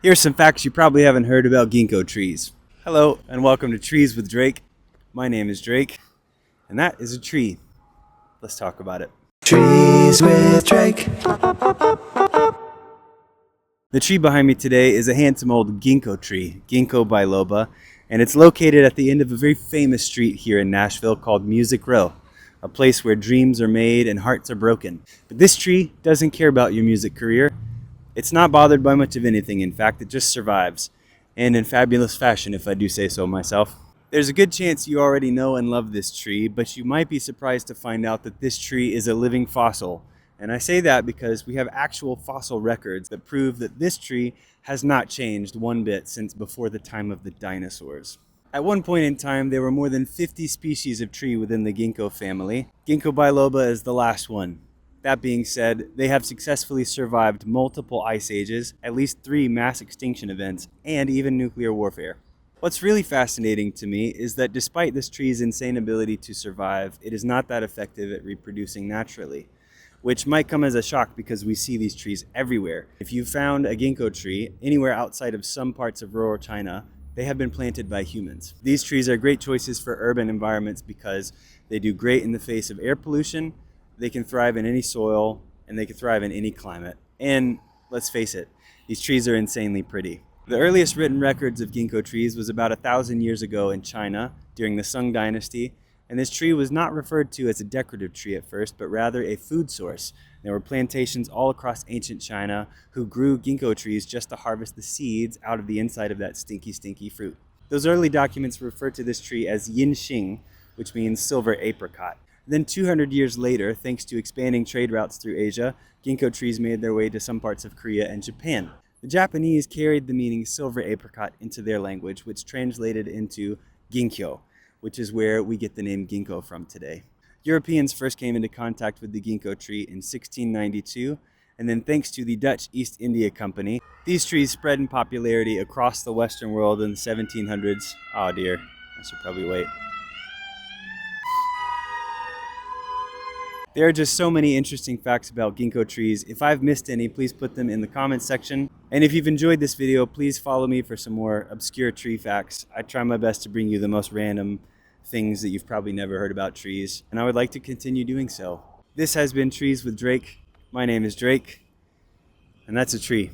Here's some facts you probably haven't heard about ginkgo trees. Hello, and welcome to Trees with Drake. My name is Drake, and that is a tree. Let's talk about it. Trees with Drake. The tree behind me today is a handsome old ginkgo tree, Ginkgo biloba, and it's located at the end of a very famous street here in Nashville called Music Row, a place where dreams are made and hearts are broken. But this tree doesn't care about your music career. It's not bothered by much of anything, in fact, it just survives. And in fabulous fashion, if I do say so myself. There's a good chance you already know and love this tree, but you might be surprised to find out that this tree is a living fossil. And I say that because we have actual fossil records that prove that this tree has not changed one bit since before the time of the dinosaurs. At one point in time, there were more than 50 species of tree within the ginkgo family. Ginkgo biloba is the last one. That being said, they have successfully survived multiple ice ages, at least 3 mass extinction events, and even nuclear warfare. What's really fascinating to me is that despite this tree's insane ability to survive, it is not that effective at reproducing naturally, which might come as a shock because we see these trees everywhere. If you found a ginkgo tree anywhere outside of some parts of rural China, they have been planted by humans. These trees are great choices for urban environments because they do great in the face of air pollution. They can thrive in any soil, and they can thrive in any climate. And let's face it, these trees are insanely pretty. The earliest written records of ginkgo trees was about 1,000 years ago in China during the Sung Dynasty, and this tree was not referred to as a decorative tree at first, but rather a food source. There were plantations all across ancient China who grew ginkgo trees just to harvest the seeds out of the inside of that stinky fruit. Those early documents refer to this tree as yin xing, which means silver apricot. Then 200 years later, thanks to expanding trade routes through Asia, ginkgo trees made their way to some parts of Korea and Japan. The Japanese carried the meaning silver apricot into their language, which translated into ginkgo, which is where we get the name ginkgo from today. Europeans first came into contact with the ginkgo tree in 1692, and then thanks to the Dutch East India Company, these trees spread in popularity across the Western world in the 1700s. Oh dear, I should probably wait. There are just so many interesting facts about ginkgo trees. If I've missed any, please put them in the comments section. And if you've enjoyed this video, please follow me for some more obscure tree facts. I try my best to bring you the most random things that you've probably never heard about trees, and I would like to continue doing so. This has been Trees with Drake. My name is Drake, and that's a tree.